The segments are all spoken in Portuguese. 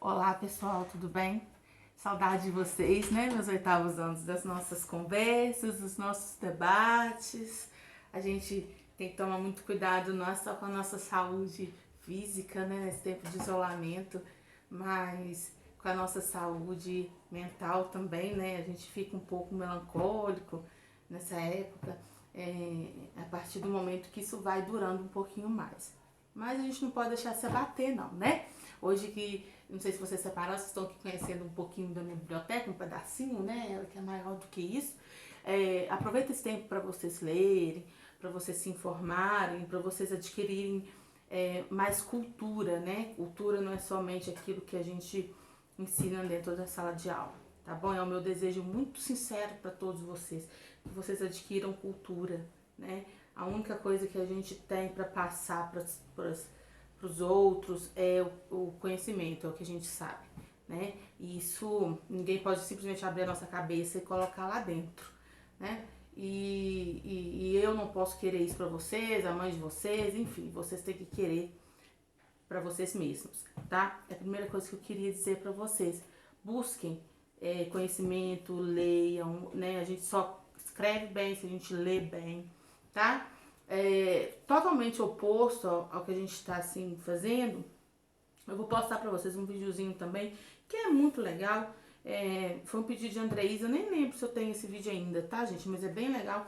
Olá pessoal, tudo bem? Saudade de vocês, né? Meus 8º anos, das nossas conversas, dos nossos debates. A gente tem que tomar muito cuidado não só com a nossa saúde física, né? Nesse tempo de isolamento, mas com a nossa saúde mental também, né? A gente fica um pouco melancólico nessa época, a partir do momento que isso vai durando um pouquinho mais. Mas a gente não pode deixar se abater não, né? Hoje que, não sei se vocês separaram, vocês estão aqui conhecendo um pouquinho da minha biblioteca, um pedacinho, né? Ela que é maior do que isso. Aproveita esse tempo para vocês lerem, para vocês se informarem, para vocês adquirirem mais cultura, né? Cultura não é somente aquilo que a gente ensina dentro da sala de aula, tá bom? É o meu desejo muito sincero para todos vocês, que vocês adquiram cultura, né? A única coisa que a gente tem para passar para os outros é o conhecimento, é o que a gente sabe, né? E isso, ninguém pode simplesmente abrir a nossa cabeça e colocar lá dentro, né? E eu não posso querer isso para vocês, a mãe de vocês, enfim, vocês têm que querer para vocês mesmos, tá? É a primeira coisa que eu queria dizer para vocês. Busquem conhecimento, leiam, né? A gente só escreve bem se a gente lê bem, tá? Totalmente oposto ao que a gente está assim fazendo. Eu vou postar para vocês um videozinho também que é muito legal. Foi um pedido de Andreísa, eu nem lembro se eu tenho esse vídeo ainda, tá, gente? Mas é bem legal.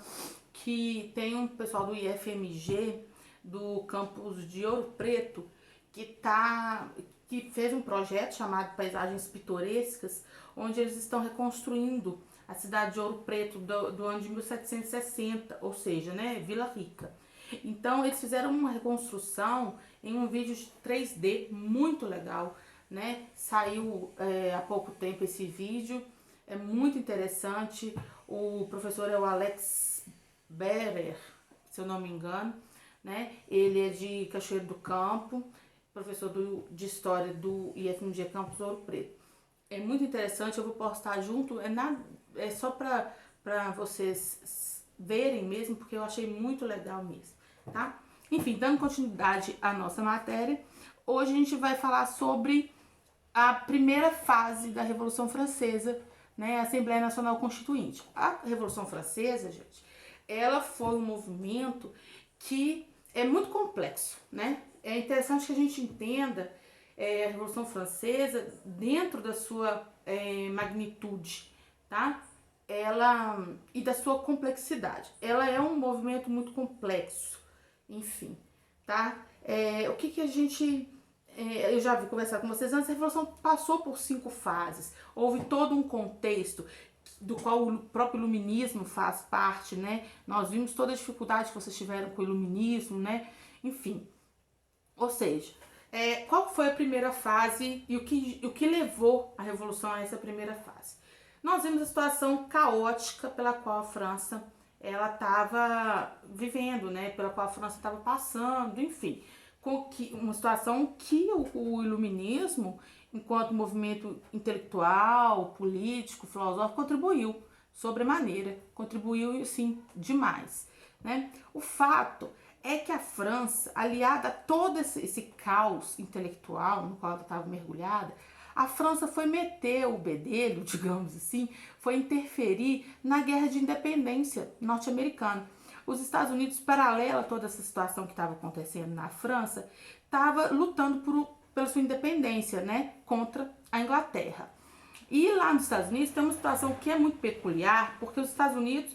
Que tem um pessoal do IFMG, do campus de Ouro Preto, que fez um projeto chamado Paisagens Pitorescas, onde eles estão reconstruindo a cidade de Ouro Preto do ano de 1760, ou seja, né, Vila Rica. Então eles fizeram uma reconstrução em um vídeo de 3D muito legal, né? Saiu há pouco tempo esse vídeo, é muito interessante. O professor é o Alex Berer, se eu não me engano, né? Ele é de Cachoeiro do Campo, professor de História do IFMG Campus Ouro Preto. É muito interessante, eu vou postar junto, é só para vocês verem mesmo, porque eu achei muito legal mesmo, tá? Enfim, dando continuidade à nossa matéria, hoje a gente vai falar sobre a primeira fase da Revolução Francesa, né, a Assembleia Nacional Constituinte. A Revolução Francesa, gente, ela foi um movimento que é muito complexo, né? É interessante que a gente entenda a Revolução Francesa dentro da sua magnitude, tá? E da sua complexidade. Ela é um movimento muito complexo, enfim, tá? O que a gente... eu já vi conversar com vocês antes, a Revolução passou por 5 fases. Houve todo um contexto do qual o próprio iluminismo faz parte, né? Nós vimos toda a dificuldade que vocês tiveram com o iluminismo, né? Enfim, ou seja, qual foi a primeira fase e o que levou a Revolução a essa primeira fase? Nós vimos a situação caótica pela qual a França ela estava vivendo, né? Pela qual a França estava passando, enfim, uma situação que o iluminismo, enquanto movimento intelectual, político, filosófico, contribuiu sobremaneira, contribuiu sim demais, né? O fato é que a França, aliada a todo esse caos intelectual no qual ela estava mergulhada, a França foi meter o bedelho, digamos assim, foi interferir na guerra de independência norte-americana. Os Estados Unidos, paralelo a toda essa situação que estava acontecendo na França, estava lutando pela sua independência, né, contra a Inglaterra. E lá nos Estados Unidos tem uma situação que é muito peculiar, porque os Estados Unidos,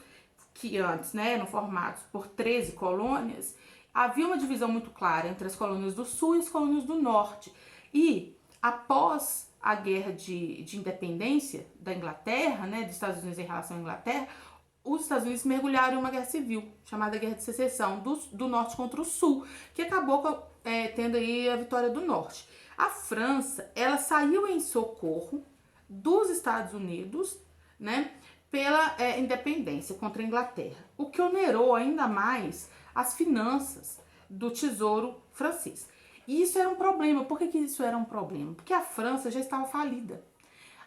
que antes, né, eram formados por 13 colônias, havia uma divisão muito clara entre as colônias do Sul e as colônias do Norte. E após a guerra de independência da Inglaterra, né, dos Estados Unidos em relação à Inglaterra, os Estados Unidos mergulharam em uma guerra civil, chamada Guerra de Secessão, do Norte contra o Sul, que acabou tendo aí a vitória do Norte. A França, ela saiu em socorro dos Estados Unidos, né, pela independência contra a Inglaterra, o que onerou ainda mais as finanças do Tesouro francês. E isso era um problema. Por que isso era um problema? Porque a França já estava falida.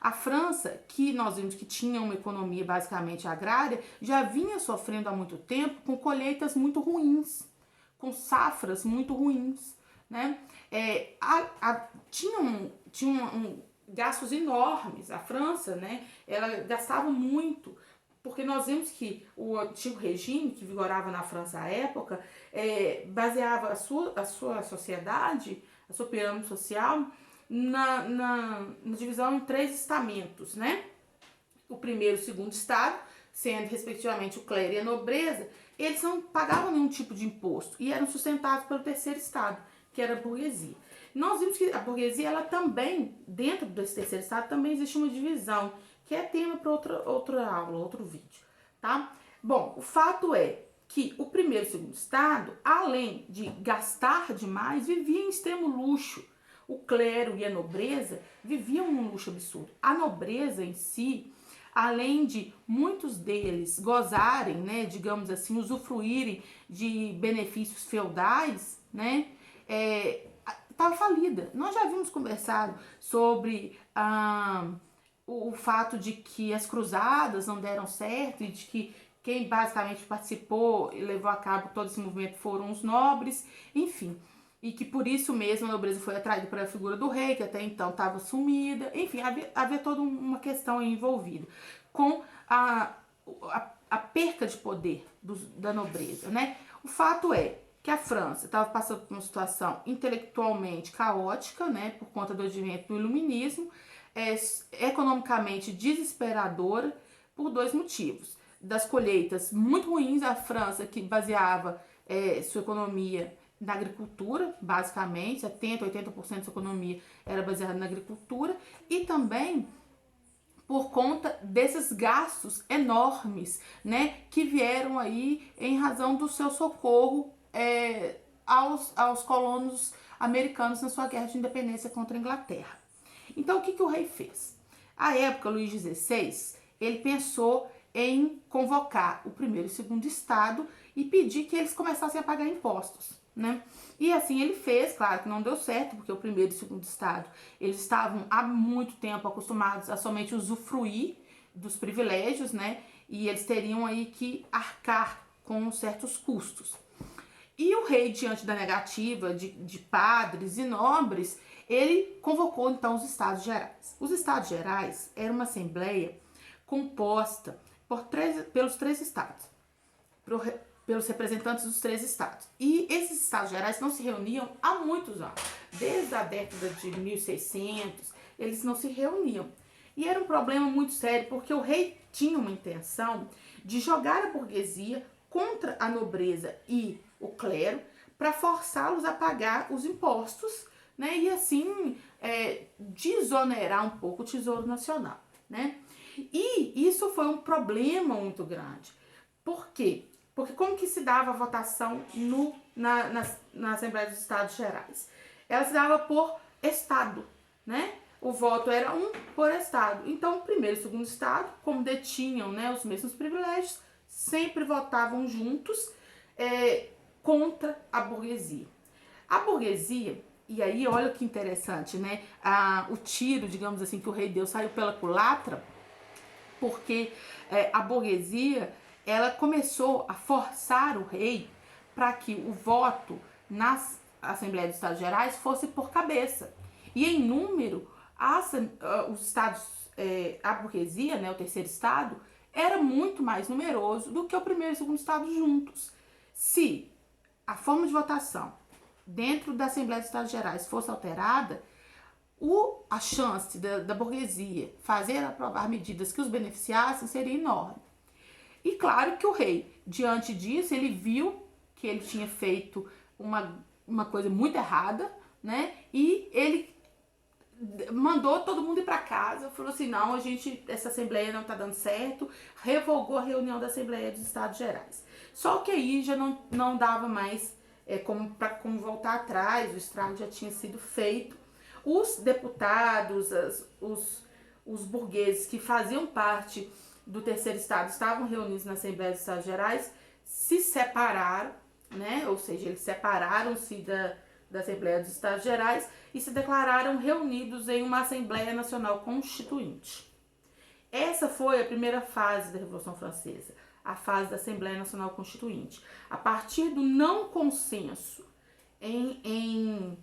A França, que nós vimos que tinha uma economia basicamente agrária, já vinha sofrendo há muito tempo com colheitas muito ruins, com safras muito ruins, né? tinha gastos enormes. A França, né, ela gastava muito, porque nós vimos que o antigo regime que vigorava na França à época baseava a sua sociedade, a sua pirâmide social, na divisão em 3 estamentos, né? O primeiro e o segundo estado, sendo respectivamente o clero e a nobreza, eles não pagavam nenhum tipo de imposto e eram sustentados pelo terceiro estado, que era a burguesia. Nós vimos que a burguesia, ela também, dentro desse terceiro estado, também existe uma divisão, que é tema para outra aula, outro vídeo, tá? Bom, o fato é que o primeiro e o segundo estado, além de gastar demais, vivia em extremo luxo. O clero e a nobreza viviam num luxo absurdo. A nobreza em si, além de muitos deles gozarem, né, digamos assim, usufruírem de benefícios feudais, né, estava falida. Nós já havíamos conversado sobre o fato de que as cruzadas não deram certo e de que quem basicamente participou e levou a cabo todo esse movimento foram os nobres, enfim. E que por isso mesmo a nobreza foi atraída para a figura do rei, que até então estava sumida. Enfim, havia toda uma questão envolvida com a perca de poder da nobreza, né? O fato é que a França estava passando por uma situação intelectualmente caótica, né, por conta do advento do iluminismo, economicamente desesperadora por 2 motivos. Das colheitas muito ruins, a França, que baseava sua economia na agricultura, basicamente, 70%, 80% da sua economia era baseada na agricultura, e também por conta desses gastos enormes, né, que vieram aí em razão do seu socorro aos colonos americanos na sua guerra de independência contra a Inglaterra. Então, o que o rei fez? À época, Luís XVI, ele pensou em convocar o primeiro e o segundo estado e pedir que eles começassem a pagar impostos, né? E assim ele fez, claro que não deu certo, porque o primeiro e o segundo estado, eles estavam há muito tempo acostumados a somente usufruir dos privilégios, né? E eles teriam aí que arcar com certos custos. E o rei, diante da negativa de padres e nobres, ele convocou então os Estados Gerais. Os Estados Gerais era uma assembleia composta pelos 3 estados, pelos representantes dos 3 estados. E esses Estados Gerais não se reuniam há muitos anos. Desde a década de 1600, eles não se reuniam. E era um problema muito sério, porque o rei tinha uma intenção de jogar a burguesia contra a nobreza e o clero para forçá-los a pagar os impostos, né, e assim desonerar um pouco o Tesouro Nacional, né? E isso foi um problema muito grande. Por quê? Porque como que se dava a votação na Assembleia dos Estados Gerais? Ela se dava por estado, né? O voto era um por estado. Então, o primeiro e o segundo estado, como detinham, né, os mesmos privilégios, sempre votavam juntos contra a burguesia. A burguesia, e aí olha que interessante, né? O tiro, digamos assim, que o rei deu saiu pela culatra, porque a burguesia, ela começou a forçar o rei para que o voto nas Assembleias dos Estados Gerais fosse por cabeça. E em número, os estados, a burguesia, né, o terceiro estado, era muito mais numeroso do que o primeiro e o segundo estado juntos. Se a forma de votação dentro da Assembleia dos Estados Gerais fosse alterada, a chance da burguesia fazer aprovar medidas que os beneficiassem seria enorme. E claro que o rei, diante disso, ele viu que ele tinha feito uma coisa muito errada, né? E ele mandou todo mundo ir para casa, falou assim, não, essa Assembleia não tá dando certo, revogou a reunião da Assembleia dos Estados Gerais. Só que aí já não dava mais como voltar atrás, o estrago já tinha sido feito. Os deputados, os burgueses que faziam parte do terceiro estado estavam reunidos na Assembleia dos Estados Gerais, se separaram, né? Ou seja, eles separaram-se da Assembleia dos Estados Gerais e se declararam reunidos em uma Assembleia Nacional Constituinte. Essa foi a primeira fase da Revolução Francesa, a fase da Assembleia Nacional Constituinte. A partir do não consenso em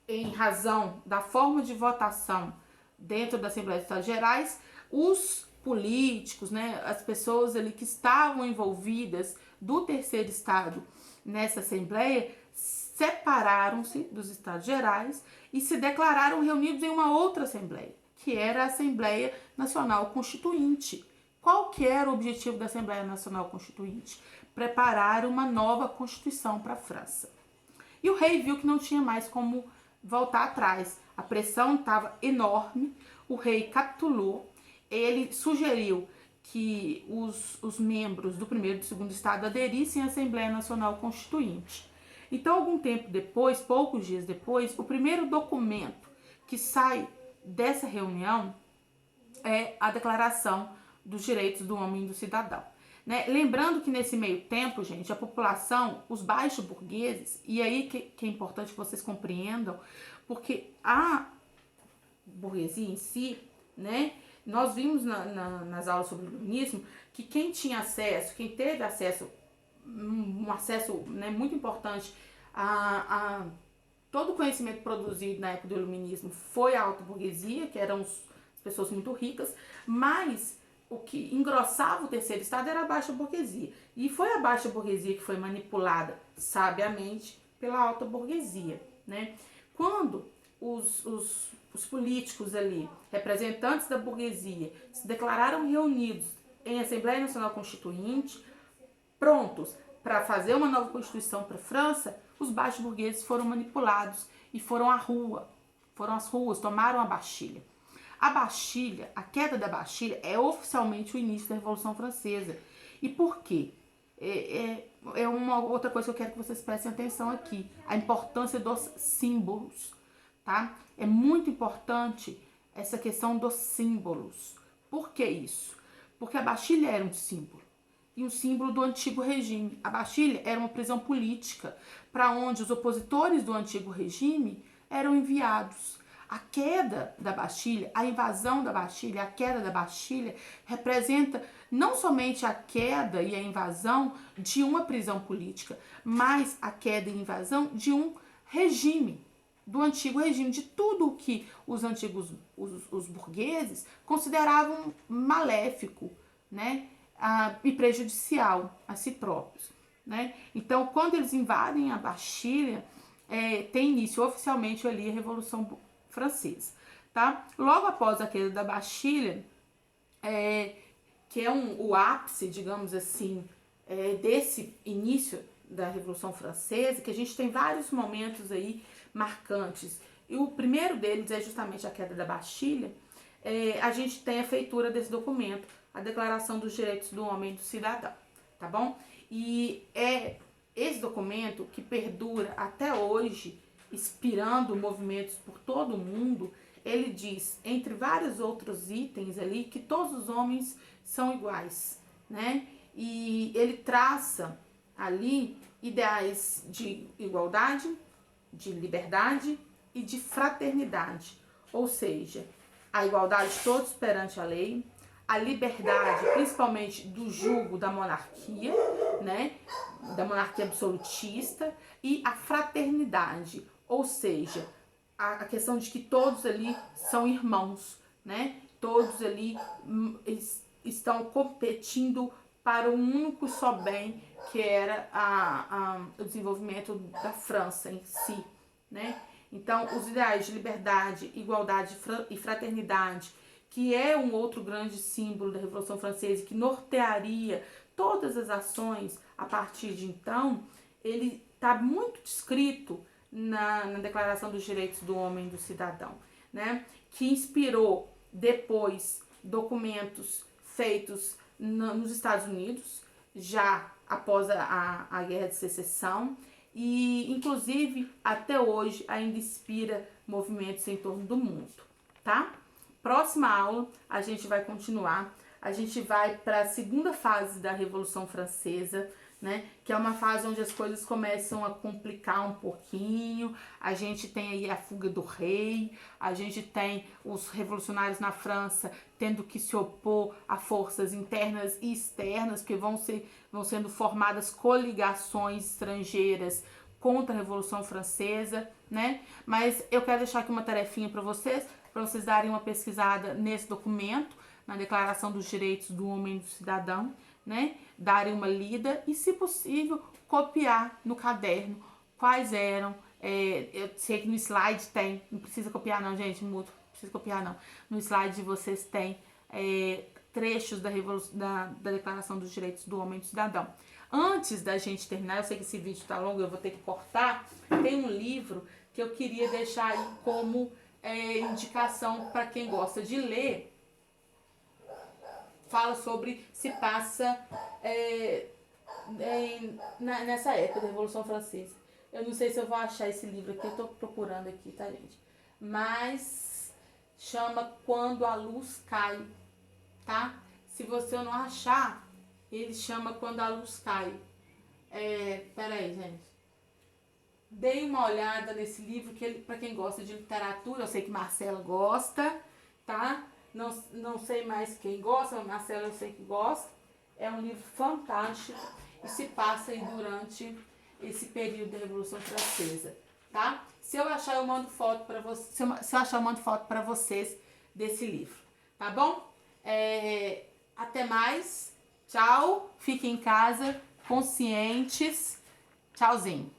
em razão da forma de votação dentro da Assembleia dos Estados Gerais, os políticos, né, as pessoas ali que estavam envolvidas do terceiro estado nessa Assembleia, separaram-se dos Estados Gerais e se declararam reunidos em uma outra Assembleia, que era a Assembleia Nacional Constituinte. Qual que era o objetivo da Assembleia Nacional Constituinte? Preparar uma nova Constituição para a França. E o rei viu que não tinha mais como voltar atrás. A pressão estava enorme, o rei capitulou, ele sugeriu que os membros do primeiro e do segundo estado aderissem à Assembleia Nacional Constituinte. Então, algum tempo depois, poucos dias depois, o primeiro documento que sai dessa reunião é a Declaração dos Direitos do Homem e do Cidadão. Né? Lembrando que nesse meio tempo, gente, a população, os baixos burgueses, e aí que é importante que vocês compreendam, porque a burguesia em si, né, nós vimos nas aulas sobre o iluminismo que quem tinha acesso, quem teve acesso, um acesso, né, muito importante a todo o conhecimento produzido na época do iluminismo foi a alta burguesia, que eram as pessoas muito ricas, mas o que engrossava o terceiro estado era a baixa burguesia. E foi a baixa burguesia que foi manipulada sabiamente pela alta burguesia, né? Quando os políticos ali, representantes da burguesia, se declararam reunidos em Assembleia Nacional Constituinte, prontos para fazer uma nova Constituição para a França, os baixos burgueses foram manipulados e foram à rua, foram às ruas, tomaram a Bastilha. A Bastilha, a queda da Bastilha é oficialmente o início da Revolução Francesa. E por quê? É uma outra coisa que eu quero que vocês prestem atenção aqui. A importância dos símbolos, tá? É muito importante essa questão dos símbolos. Por que isso? Porque a Bastilha era um símbolo. E um símbolo do antigo regime. A Bastilha era uma prisão política para onde os opositores do antigo regime eram enviados. A queda da Bastilha, a invasão da Bastilha, a queda da Bastilha representa não somente a queda e a invasão de uma prisão política, mas a queda e invasão de um regime, do antigo regime, de tudo o que os antigos os burgueses consideravam maléfico, né, e prejudicial a si próprios, né? Então, quando eles invadem a Bastilha, tem início oficialmente ali a Revolução Francesa, tá? Logo após a queda da Bastilha, que é o ápice, digamos assim, desse início da Revolução Francesa, que a gente tem vários momentos aí marcantes, e o primeiro deles é justamente a queda da Bastilha. A gente tem a feitura desse documento, a Declaração dos Direitos do Homem e do Cidadão, tá bom? E é esse documento que perdura até hoje, inspirando movimentos por todo o mundo. Ele diz, entre vários outros itens ali, que todos os homens são iguais, né? E ele traça ali ideais de igualdade, de liberdade e de fraternidade, ou seja, a igualdade de todos perante a lei, a liberdade, principalmente do jugo da monarquia, né, da monarquia absolutista, e a fraternidade, ou seja, a questão de que todos ali são irmãos, né, todos ali estão competindo para um único só bem, que era o desenvolvimento da França em si, né. Então, os ideais de liberdade, igualdade e fraternidade, que é um outro grande símbolo da Revolução Francesa, que nortearia todas as ações a partir de então, ele está muito descrito na Declaração dos Direitos do Homem e do Cidadão, né? Que inspirou depois documentos feitos nos Estados Unidos, já após a Guerra de Secessão, e inclusive até hoje ainda inspira movimentos em torno do mundo, tá? Próxima aula a gente vai continuar, a gente vai para a segunda fase da Revolução Francesa, né, que é uma fase onde as coisas começam a complicar um pouquinho. A gente tem aí a fuga do rei, a gente tem os revolucionários na França tendo que se opor a forças internas e externas, que vão sendo formadas coligações estrangeiras contra a Revolução Francesa, né? Mas eu quero deixar aqui uma tarefinha para vocês darem uma pesquisada nesse documento, na Declaração dos Direitos do Homem e do Cidadão, né? Darem uma lida e, se possível, copiar no caderno quais eram. Eu sei que no slide tem, não precisa copiar não, gente, muito, não precisa copiar não. No slide vocês têm trechos da Declaração dos Direitos do Homem e do Cidadão. Antes da gente terminar, eu sei que esse vídeo tá longo, eu vou ter que cortar, tem um livro que eu queria deixar aí como indicação para quem gosta de ler. Fala sobre, se passa nessa época da Revolução Francesa. Eu não sei se eu vou achar esse livro aqui, eu tô procurando aqui, tá, gente? Mas chama Quando a Luz Cai, tá? Se você não achar, ele chama Quando a Luz Cai. Peraí, gente. Dei uma olhada nesse livro, que ele, pra quem gosta de literatura, eu sei que Marcela gosta, tá? Não sei mais quem gosta, mas Marcela eu sei que gosta. É um livro fantástico e se passa aí durante esse período da Revolução Francesa, tá? Se eu achar, eu mando foto para vocês. Se eu achar, eu mando foto para vocês desse livro, tá bom? Até mais. Tchau. Fiquem em casa, conscientes. Tchauzinho.